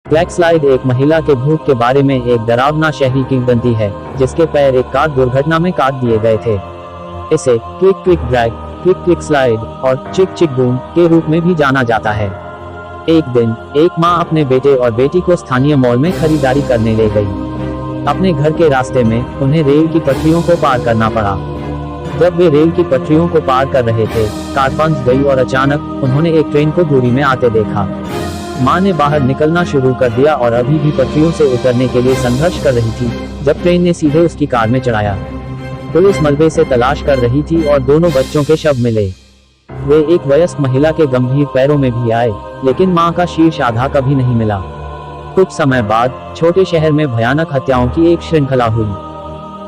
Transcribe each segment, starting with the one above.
Black slide एक महिला के भूत के बारे में एक डरावना शहरी किंवदंती है, जिसके पैर एक कार दुर्घटना में काट दिए गए थे। इसे click click drag, click click slide और चिक चिक बूम के रूप में भी जाना जाता है। एक दिन एक माँ अपने बेटे और बेटी को स्थानीय मॉल में खरीदारी करने ले गई। अपने घर के रास्ते में उन्हें रेल की पटरियों को पार करना पड़ा। जब वे रेल की पटरियों को पार कर रहे थे, कार फंस गई और अचानक उन्होंने एक ट्रेन को दूरी में आते देखा। माँ ने बाहर निकलना शुरू कर दिया और अभी भी पटरियों से उतरने के लिए संघर्ष कर रही थी, जब ट्रेन ने सीधे उसकी कार में चढ़ाया। पुलिस मलबे से तलाश कर रही थी और दोनों बच्चों के शव मिले। वे एक वयस्क महिला के गंभीर पैरों में भी आए, लेकिन मां का शीर्ष आधा कभी नहीं मिला। कुछ समय बाद छोटे शहर में भयानक हत्याओं की एक श्रृंखला हुई।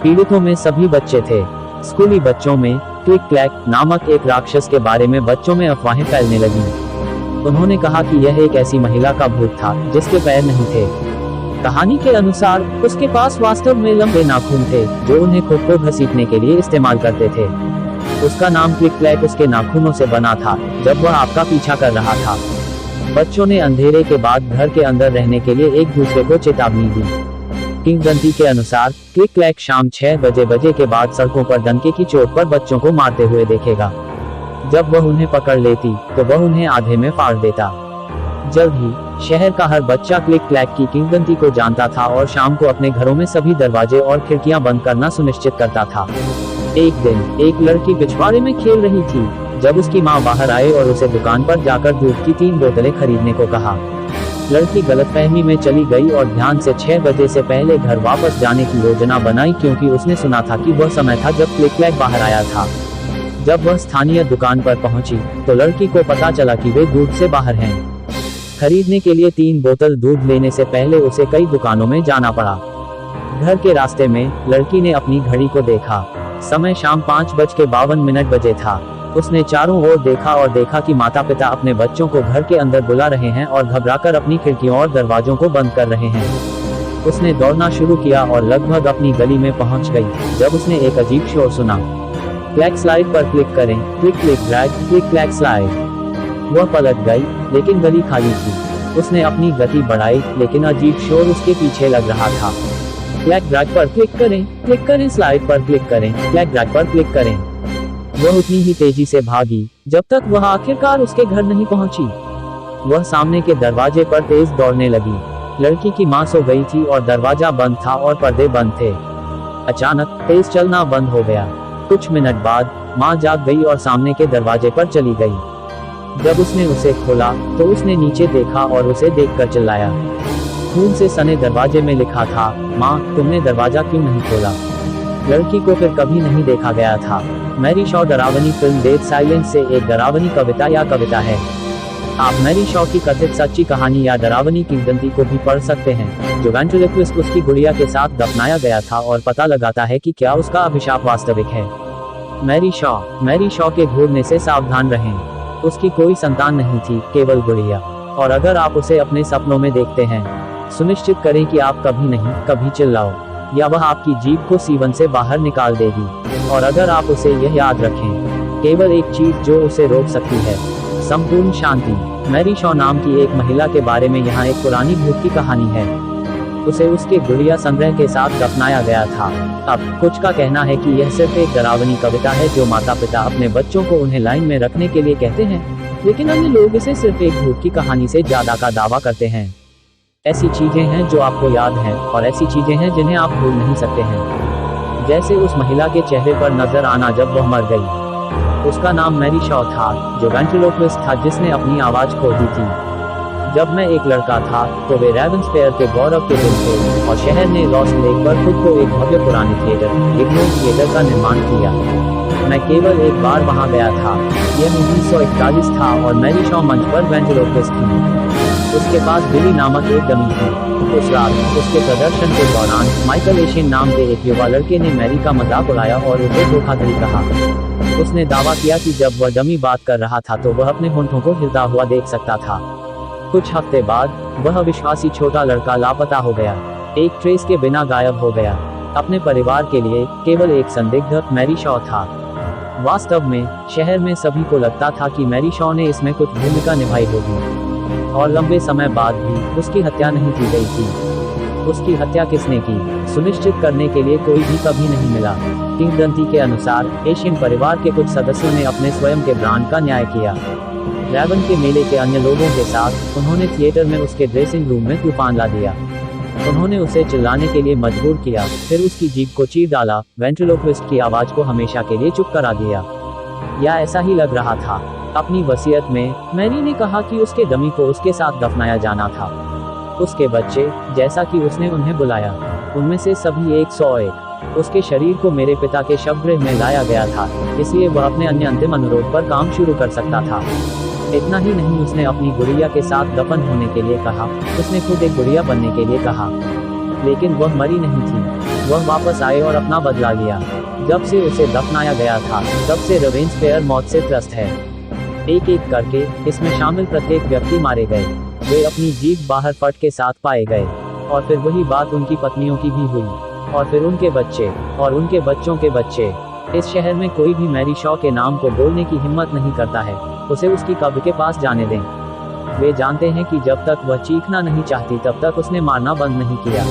पीड़ितों में सभी बच्चे थे। स्कूली बच्चों में क्लिक क्लैक नामक एक राक्षस के बारे में बच्चों में अफवाहें फैलने लगी। उन्होंने कहा कि यह एक ऐसी महिला का भूत था जिसके पैर नहीं थे। कहानी के अनुसार उसके पास वास्तव में लंबे नाखून थे, जो उन्हें खुद को घसीटने के लिए इस्तेमाल करते थे। उसका नाम क्लिक क्लैक उसके नाखूनों से बना था, जब वह आपका पीछा कर रहा था। बच्चों ने अंधेरे के बाद घर के अंदर रहने के लिए एक दूसरे को चेतावनी दी। किंवदंती के अनुसार क्लिक क्लैक शाम 6 बजे के बाद सड़कों पर डंके की चोट पर बच्चों को मारते हुए देखेगा। जब वह उन्हें पकड़ लेती तो वह उन्हें आधे में फाड़ देता। जल्द ही शहर का हर बच्चा क्लिक क्लैक की किंवदंती को जानता था और शाम को अपने घरों में सभी दरवाजे और खिड़कियां बंद करना सुनिश्चित करता था। एक दिन एक लड़की पिछवाड़े में खेल रही थी, जब उसकी मां बाहर आए और उसे दुकान पर जाकर दूध की 3 बोतलें खरीदने को कहा। लड़की गलतफहमी में चली गई और ध्यान से 6 बजे से पहले घर वापस जाने की योजना बनाई, क्योंकि उसने सुना था कि वह समय था जब क्लिक क्लैक बाहर आया था। जब वह स्थानीय दुकान पर पहुंची तो लड़की को पता चला कि वे दूध से बाहर हैं। खरीदने के लिए 3 बोतल दूध लेने से पहले उसे कई दुकानों में जाना पड़ा। घर के रास्ते में लड़की ने अपनी घड़ी को देखा। समय शाम 5:52 बजे था। उसने चारों ओर देखा और देखा कि माता पिता अपने बच्चों को घर के अंदर बुला रहे हैं और घबराकर अपनी खिड़कियों और दरवाजों को बंद कर रहे हैं। उसने दौड़ना शुरू किया और लगभग अपनी गली में पहुंच गई, जब उसने एक अजीब शोर सुना। ब्लैक स्लाइड पर क्लिक करें, click click drag, click clack slide. वह पलट गई, लेकिन गली खाली थी। उसने अपनी गति बढ़ाई, लेकिन अजीब शोर उसके पीछे लग रहा था। ब्लैक ड्रैग पर क्लिक करें, स्लाइड पर क्लिक करें, ब्लैक ड्रैग पर क्लिक करें। वह उतनी ही तेजी से भागी जब तक वह आखिरकार उसके घर नहीं पहुंची। वह सामने के दरवाजे पर तेज दौड़ने लगी। लड़की की मां सो गई थी और दरवाजा बंद था और पर्दे बंद थे। अचानक तेज चलना बंद हो गया। कुछ मिनट बाद मां जाग गई और सामने के दरवाजे पर चली गई। जब उसने उसे खोला तो उसने नीचे देखा और उसे देखकर चिल्लाया। खून से सने दरवाजे में लिखा था, मां, तुमने दरवाजा क्यों नहीं खोला? लड़की को फिर कभी नहीं देखा गया था। मैरी शॉ डरावनी फिल्म डेड साइलेंस से एक डरावनी कविता या कविता है। आप मैरी शॉ की कथित सच्ची कहानी या डरावनी किंवदंती को भी पढ़ सकते हैं, जो वेंट्रिलोक्विस्ट उसकी गुड़िया के साथ दफनाया गया था और पता लगाता है कि क्या उसका अभिशाप वास्तविक है। मैरी शॉ के घूरने से सावधान रहें। उसकी कोई संतान नहीं थी, केवल गुड़िया। और अगर आप उसे अपने सपनों में देखते हैं, सुनिश्चित करें कि आप कभी नहीं कभी चिल्लाओ, या वह आपकी जीभ को सीवन से बाहर निकाल देगी। और अगर आप उसे यह याद रखें, केवल एक चीज जो उसे रोक सकती है, संपूर्ण शांति। मैरी शॉ नाम की एक महिला के बारे में यहाँ एक पुरानी भूत की कहानी है। उसे उसके गुड़िया संग्रह के साथ दफनाया गया था। अब कुछ का कहना है कि यह सिर्फ एक डरावनी कविता है जो माता पिता अपने बच्चों को उन्हें लाइन में रखने के लिए कहते हैं, लेकिन अन्य लोग इसे सिर्फ एक भूत की कहानी से ज्यादा का दावा करते हैं। ऐसी चीजें हैं जो आपको याद हैं और ऐसी चीजें हैं जिन्हें आप भूल नहीं सकते हैं। जैसे उस महिला के चेहरे पर नजर आना जब वह मर गई। उसका नाम मैरी शॉ था, जो वेंट्रिलोक्विस्ट था जिसने अपनी आवाज खो दी थी। जब मैं एक लड़का था तो वे रेवेंसफेयर के गौरव के दिन थे और शहर ने लॉस्ट लेक पर खुद को एक भव्य पुराने थिएटर का निर्माण किया। मैं केवल एक बार वहां गया था। यह 1941 था और मैरी शॉ मंच पर वेंट्रिलोक्विस्ट थी। उसके पास बिली नामक एक डमी थी। उस रात उसके प्रदर्शन के दौरान माइकल एशियन नाम के एक युवा लड़के ने मैरी का मजाक उड़ाया और उसे धोखाधड़ी कहा। उसने दावा किया कि जब वह डमी बात कर रहा था तो वह अपने होंठों को हिलता हुआ देख सकता था। कुछ हफ्ते बाद वह विश्वासी छोटा लड़का लापता हो गया, एक ट्रेस के बिना गायब हो गया। अपने परिवार के लिए केवल एक संदिग्ध मैरी शॉ था। वास्तव में शहर में सभी को लगता था कि मैरी शॉ ने इसमें कुछ भूमिका निभाई होगी। और लंबे समय बाद भी उसकी हत्या नहीं की गई थी। उसकी हत्या किसने की, सुनिश्चित करने के लिए कोई भी कभी नहीं मिला। किंवदंती के अनुसार एशियन परिवार के कुछ सदस्यों ने अपने स्वयं के ब्रांड का न्याय किया। ड्रैगन के मेले के अन्य लोगों के साथ उन्होंने थिएटर में उसके ड्रेसिंग रूम में तूफान ला दिया। उन्होंने उसे चिल्लाने के लिए मजबूर किया, फिर उसकी जीभ को चीर डाला, वेंट्रिलोक्विस्ट की आवाज को हमेशा के लिए चुप करा दिया। या ऐसा ही लग रहा था। अपनी वसीयत में मैरी ने कहा कि उसके डमी को उसके साथ दफनाया जाना था। उसके बच्चे, जैसा कि उसने उन्हें बुलाया, उनमें से सभी 101, उसके शरीर को मेरे पिता के शवगृह में लाया गया था, इसलिए वह अपने अन्य अंतिम अनुरोध पर काम शुरू कर सकता था। इतना ही नहीं, उसने अपनी गुड़िया के साथ दफन होने के लिए कहा। उसने खुद एक गुड़िया बनने के लिए कहा, लेकिन वह मरी नहीं थी। वह वापस आए और अपना बदला लिया। जब से उसे दफनाया गया था, तब से रेवेन्सपेयर मौत से त्रस्त है। एक एक करके इसमें शामिल प्रत्येक व्यक्ति मारे गए। वे अपनी जीभ बाहर फट के साथ पाए गए। और फिर वही बात उनकी पत्नियों की भी हुई, और फिर उनके बच्चे, और उनके बच्चों के बच्चे। इस शहर में कोई भी मैरी शॉ के नाम को बोलने की हिम्मत नहीं करता है। उसे उसकी कब्र के पास जाने दें। वे जानते हैं कि जब तक वह चीखना नहीं चाहती, तब तक उसने मारना बंद नहीं किया।